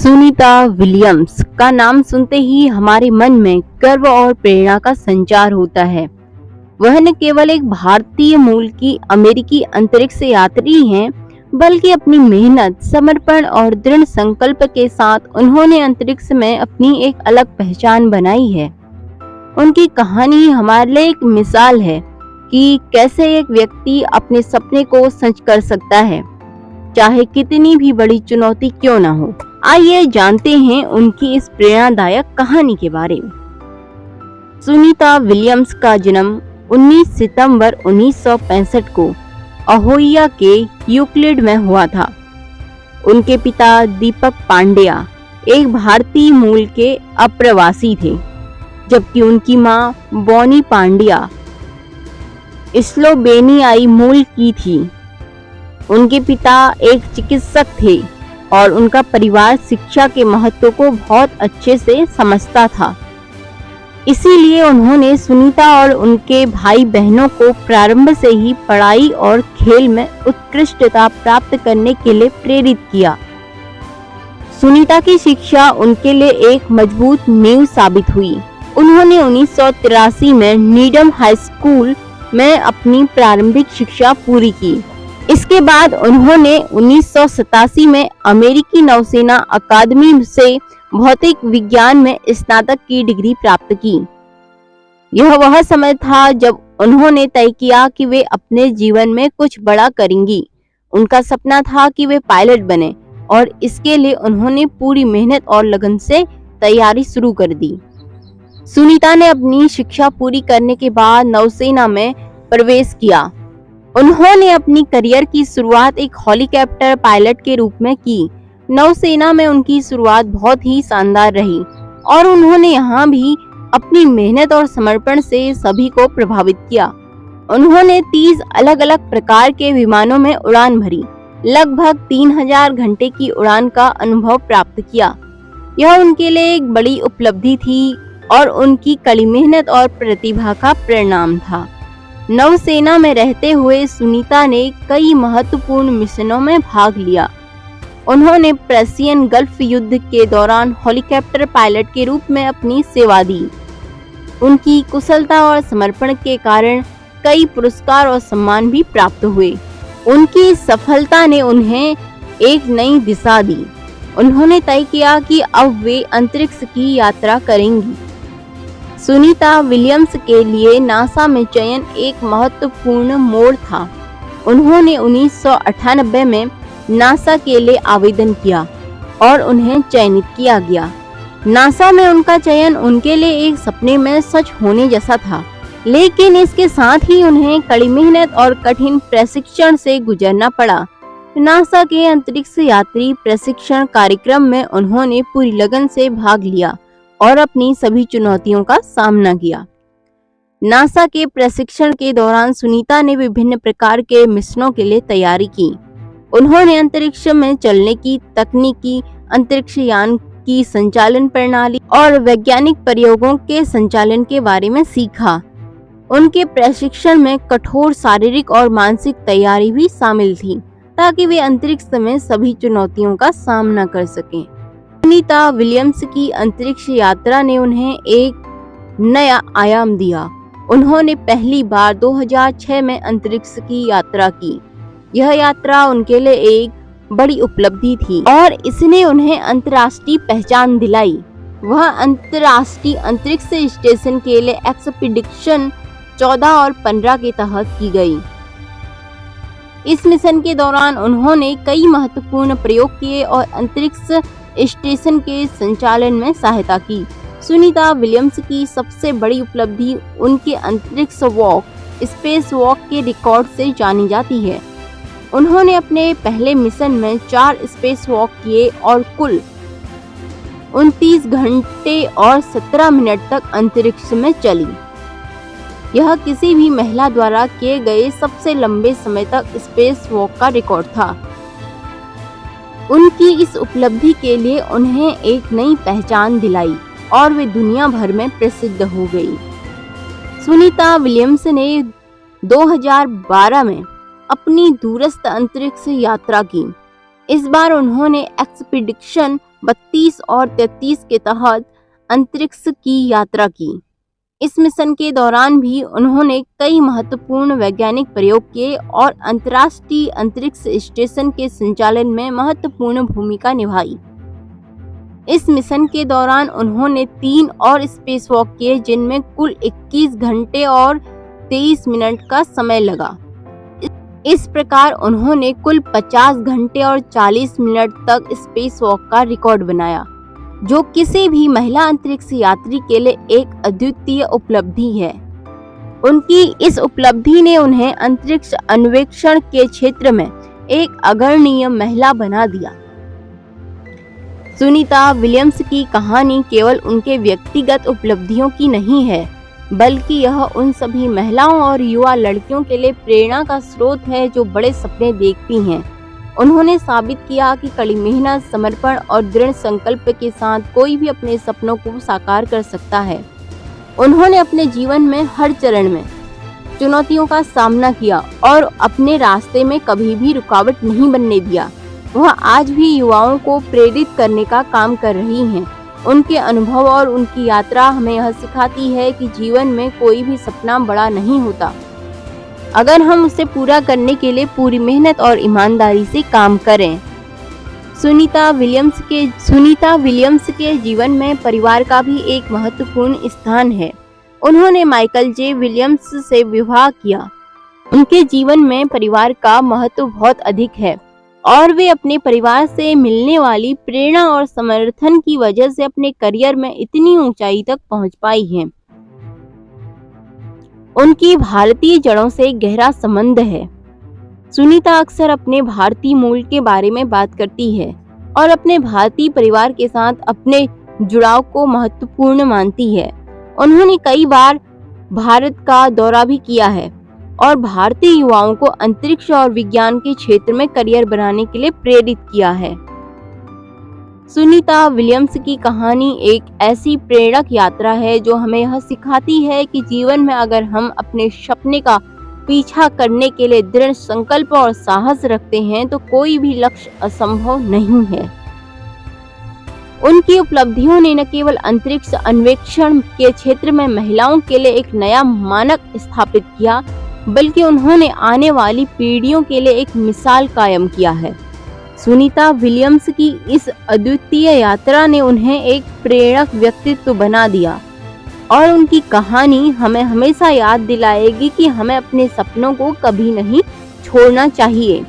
Sunita Williams का नाम सुनते ही हमारे मन में गर्व और प्रेरणा का संचार होता है। वह न केवल एक भारतीय मूल की अमेरिकी अंतरिक्ष यात्री हैं, बल्कि अपनी मेहनत, समर्पण और दृढ़ संकल्प के साथ उन्होंने अंतरिक्ष में अपनी एक अलग पहचान बनाई है। उनकी कहानी हमारे लिए एक मिसाल है कि कैसे एक व्यक्ति अपने सपने को सच कर सकता है, चाहे कितनी भी बड़ी चुनौती क्यों न हो। आइए जानते हैं उनकी इस प्रेरणादायक कहानी के बारे में। सुनीता विलियम्स का जन्म 19 सितंबर 1965 को अहोया के यूक्लिड में हुआ था। उनके पिता दीपक पांड्या एक भारतीय मूल के अप्रवासी थे, जबकि उनकी मां बॉनी पांड्या स्लोवेनियाई मूल की थी। उनके पिता एक चिकित्सक थे और उनका परिवार शिक्षा के महत्व को बहुत अच्छे से समझता था। इसीलिए उन्होंने सुनीता और उनके भाई बहनों को प्रारंभ से ही पढ़ाई और खेल में उत्कृष्टता प्राप्त करने के लिए प्रेरित किया। सुनीता की शिक्षा उनके लिए एक मजबूत नींव साबित हुई। उन्होंने 1983 में नीडम हाई स्कूल में अपनी प्रारंभिक शिक्षा पूरी की। इसके बाद उन्होंने 1987 में अमेरिकी नौसेना अकादमी से भौतिक विज्ञान में स्नातक की डिग्री प्राप्त की। यह वह समय था जब उन्होंने तय किया कि वे अपने जीवन में कुछ बड़ा करेंगी। उनका सपना था कि वे पायलट बने और इसके लिए उन्होंने पूरी मेहनत और लगन से तैयारी शुरू कर दी। सुनीता ने अपनी शिक्षा पूरी करने के बाद नौसेना में प्रवेश किया। उन्होंने अपनी करियर की शुरुआत एक हेलीकॉप्टर पायलट के रूप में की। नौसेना में उनकी शुरुआत बहुत ही शानदार रही और उन्होंने यहाँ भी अपनी मेहनत और समर्पण से सभी को प्रभावित किया। उन्होंने 30 अलग अलग प्रकार के विमानों में उड़ान भरी, लगभग 3000 घंटे की उड़ान का अनुभव प्राप्त किया। यह उनके लिए एक बड़ी उपलब्धि थी और उनकी कड़ी मेहनत और प्रतिभा का परिणाम था। नौसेना में रहते हुए सुनीता ने कई महत्वपूर्ण मिशनों में भाग लिया। उन्होंने पर्शियन गल्फ युद्ध के दौरान हेलीकॉप्टर पायलट के रूप में अपनी सेवा दी। उनकी कुशलता और समर्पण के कारण कई पुरस्कार और सम्मान भी प्राप्त हुए। उनकी सफलता ने उन्हें एक नई दिशा दी। उन्होंने तय किया कि अब वे अंतरिक्ष की यात्रा करेंगी। सुनीता विलियम्स के लिए नासा में चयन एक महत्वपूर्ण मोड़ था। उन्होंने 1998 में नासा के लिए आवेदन किया और उन्हें चयनित किया गया। नासा में उनका चयन उनके लिए एक सपने में सच होने जैसा था, लेकिन इसके साथ ही उन्हें कड़ी मेहनत और कठिन प्रशिक्षण से गुजरना पड़ा। नासा के अंतरिक्ष यात्री प्रशिक्षण कार्यक्रम में उन्होंने पूरी लगन से भाग लिया और अपनी सभी चुनौतियों का सामना किया। नासा के प्रशिक्षण के दौरान सुनीता ने विभिन्न प्रकार के मिशनों के लिए तैयारी की। उन्होंने अंतरिक्ष में चलने की तकनीकी, अंतरिक्ष यान की संचालन प्रणाली और वैज्ञानिक प्रयोगों के संचालन के बारे में सीखा। उनके प्रशिक्षण में कठोर शारीरिक और मानसिक तैयारी भी शामिल थी, ताकि वे अंतरिक्ष में सभी चुनौतियों का सामना कर सकें। सुनीता विलियम्स की अंतरिक्ष यात्रा ने उन्हें एक नया आयाम दिया। उन्होंने पहली बार 2006 में अंतरिक्ष की यात्रा की। यह यात्रा उनके लिए एक बड़ी उपलब्धि थी और इसने उन्हें अंतर्राष्ट्रीय पहचान दिलाई। वह अंतर्राष्ट्रीय अंतरिक्ष स्टेशन के लिए एक्सपीडिशन 14 और 15 के तहत की गई। इस मिशन के दौरान उन्होंने कई महत्वपूर्ण प्रयोग किए और अंतरिक्ष स्टेशन के संचालन में सहायता की। सुनीता विलियम्स की सबसे बड़ी उपलब्धि उनके अंतरिक्ष वॉक, स्पेस वॉक के रिकॉर्ड से जानी जाती है। उन्होंने अपने पहले मिशन में 4 स्पेस वॉक किए और कुल 29 घंटे और 17 मिनट तक अंतरिक्ष में चली। यह किसी भी महिला द्वारा किए गए सबसे लंबे समय तक स्पेस वॉक का रिकॉर्ड था। उनकी इस उपलब्धि के लिए उन्हें एक नई पहचान दिलाई और वे दुनिया भर में प्रसिद्ध हो गई। सुनीता विलियम्स ने 2012 में अपनी दूरस्थ अंतरिक्ष यात्रा की। इस बार उन्होंने एक्सपीडिशन 32 और 33 के तहत अंतरिक्ष की यात्रा की। इस मिशन के दौरान भी उन्होंने कई महत्वपूर्ण वैज्ञानिक प्रयोग किए और अंतर्राष्ट्रीय अंतरिक्ष स्टेशन के संचालन में महत्वपूर्ण भूमिका निभाई। इस मिशन के दौरान उन्होंने 3 और स्पेसवॉक किए, जिनमें कुल 21 घंटे और 23 मिनट का समय लगा। इस प्रकार उन्होंने कुल 50 घंटे और 40 मिनट तक स्पेसवॉक का रिकॉर्ड बनाया, जो किसी भी महिला अंतरिक्ष यात्री के लिए एक अद्वितीय उपलब्धि है। उनकी इस उपलब्धि ने उन्हें अंतरिक्ष अन्वेषण के क्षेत्र में एक अग्रणी महिला बना दिया। सुनीता विलियम्स की कहानी केवल उनके व्यक्तिगत उपलब्धियों की नहीं है, बल्कि यह उन सभी महिलाओं और युवा लड़कियों के लिए प्रेरणा का स्रोत है जो बड़े सपने देखती हैं। उन्होंने साबित किया कि कड़ी मेहनत, समर्पण और दृढ़ संकल्प के साथ कोई भी अपने सपनों को साकार कर सकता है। उन्होंने अपने जीवन में हर चरण में चुनौतियों का सामना किया और अपने रास्ते में कभी भी रुकावट नहीं बनने दिया। वह आज भी युवाओं को प्रेरित करने का काम कर रही हैं। उनके अनुभव और उनकी यात्रा हमें यह सिखाती है कि जीवन में कोई भी सपना बड़ा नहीं होता, अगर हम उसे पूरा करने के लिए पूरी मेहनत और ईमानदारी से काम करें। सुनीता विलियम्स के जीवन में परिवार का भी एक महत्वपूर्ण स्थान है। उन्होंने माइकल जे विलियम्स से विवाह किया। उनके जीवन में परिवार का महत्व बहुत अधिक है और वे अपने परिवार से मिलने वाली प्रेरणा और समर्थन की वजह से अपने करियर में इतनी ऊंचाई तक पहुंच पाई हैं। उनकी भारतीय जड़ों से गहरा संबंध है। सुनीता अक्सर अपने भारतीय मूल के बारे में बात करती है और अपने भारतीय परिवार के साथ अपने जुड़ाव को महत्वपूर्ण मानती है। उन्होंने कई बार भारत का दौरा भी किया है और भारतीय युवाओं को अंतरिक्ष और विज्ञान के क्षेत्र में करियर बनाने के लिए प्रेरित किया है। सुनीता विलियम्स की कहानी एक ऐसी प्रेरक यात्रा है जो हमें यह सिखाती है कि जीवन में अगर हम अपने सपने का पीछा करने के लिए दृढ़ संकल्प और साहस रखते हैं तो कोई भी लक्ष्य असंभव नहीं है। उनकी उपलब्धियों ने न केवल अंतरिक्ष अन्वेषण के क्षेत्र में महिलाओं के लिए एक नया मानक स्थापित किया, बल्कि उन्होंने आने वाली पीढ़ियों के लिए एक मिसाल कायम किया है। सुनीता विलियम्स की इस अद्वितीय यात्रा ने उन्हें एक प्रेरक व्यक्तित्व बना दिया और उनकी कहानी हमें हमेशा याद दिलाएगी कि हमें अपने सपनों को कभी नहीं छोड़ना चाहिए।